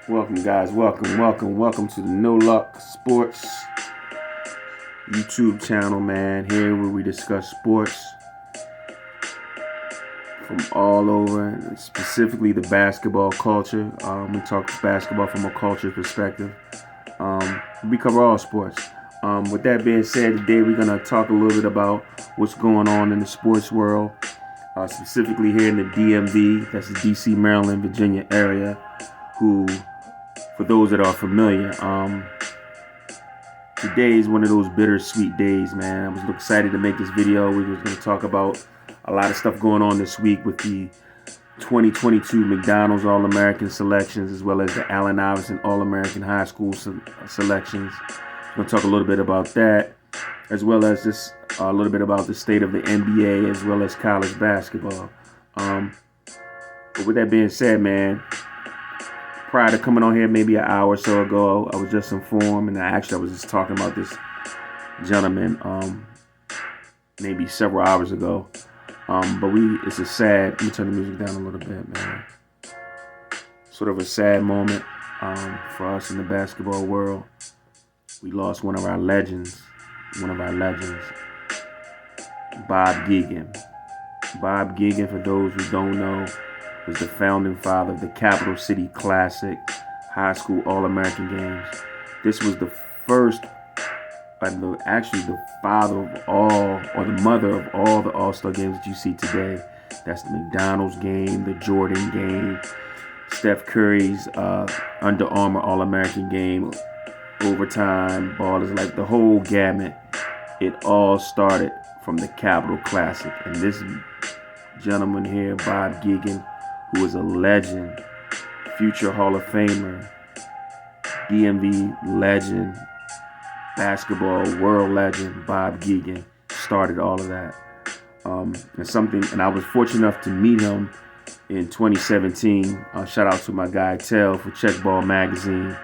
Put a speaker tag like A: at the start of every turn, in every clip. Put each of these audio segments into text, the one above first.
A: Welcome, guys. Welcome to the No Luck Sports YouTube channel, man. Here where we discuss sports from all over, and specifically the basketball culture. We talk basketball from a culture perspective. We cover all sports. With that being said, today we're gonna talk a little bit about what's going on in the sports world, specifically here in the DMV. That's the DC, Maryland, Virginia area. Who, for those that are familiar, today is one of those bittersweet days, man. I was excited to make this video. We were going to talk about a lot of stuff going on this week with the 2022 McDonald's All-American selections, as well as the Allen Iverson All-American High School selections. We're going to talk a little bit about that, as well as just a little bit about the state of the NBA, as well as college basketball. But with that being said, man, prior to coming on here maybe an hour or so ago, I was just informed, and I was just talking about this gentleman maybe several hours ago. But it's a sad, let me turn the music down a little bit, man. Sort of a sad moment for us in the basketball world. We lost one of our legends, Bob Geoghan. Bob Geoghan, for those who don't know, was the founding father of the Capital City Classic High School All-American Games. This was the first, actually the father of all, or the mother of all the All-Star games that you see today. That's the McDonald's game, the Jordan game, Steph Curry's Under Armour All-American game, overtime, ballers, like the whole gamut. It all started from the Capital Classic. And this gentleman here, Bob Geoghan, who is a legend, future Hall of Famer, DMV legend, basketball world legend, Bob Geoghan, started all of that. And I was fortunate enough to meet him in 2017. Shout out to my guy Tell for Checkball Magazine.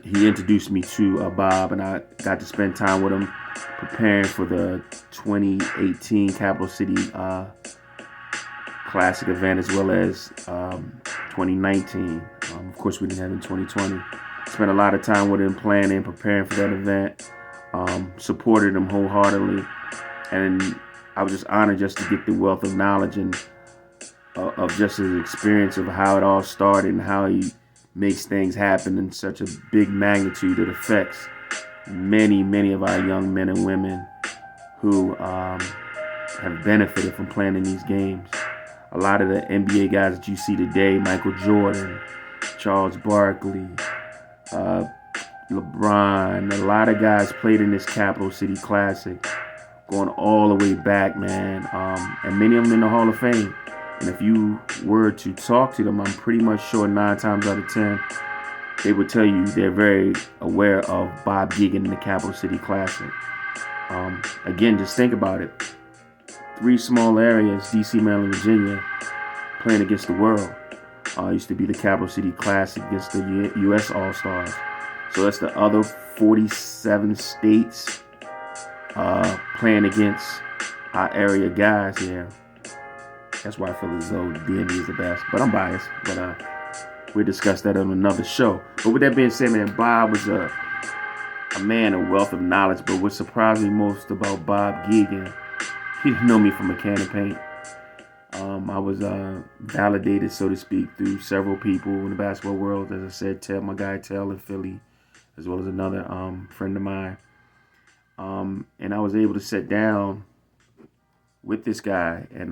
A: He introduced me to Bob, and I got to spend time with him preparing for the 2018 Capital City Classic event, as well as 2019. Of course, we didn't have it in 2020. Spent a lot of time with him planning, preparing for that event. Supported him wholeheartedly, and I was just honored just to get the wealth of knowledge and of just his experience of how it all started and how he makes things happen in such a big magnitude that affects many of our young men and women who have benefited from playing in these games. A lot of the NBA guys that you see today, Michael Jordan, Charles Barkley, LeBron, a lot of guys played in this Capital City Classic, going all the way back, man. And many of them in the Hall of Fame. And if you were to talk to them, I'm pretty much sure 9 times out of 10, they would tell you they're very aware of Bob Geoghan in the Capital City Classic. Again, just think about it. 3 small areas, DC, Maryland, Virginia, playing against the world. Used to be the Capital City Classic against the U.S. All-Stars. So that's the other 47 states playing against our area guys here. That's why I feel as though DMV is the best. But I'm biased. But we'll discuss that on another show. But with that being said, man, Bob was a man of wealth of knowledge. But what surprised me most about Bob Geoghan, he didn't know me from a can of paint. I was validated, so to speak, through several people in the basketball world. As I said, my guy Tell in Philly, as well as another friend of mine. And I was able to sit down with this guy and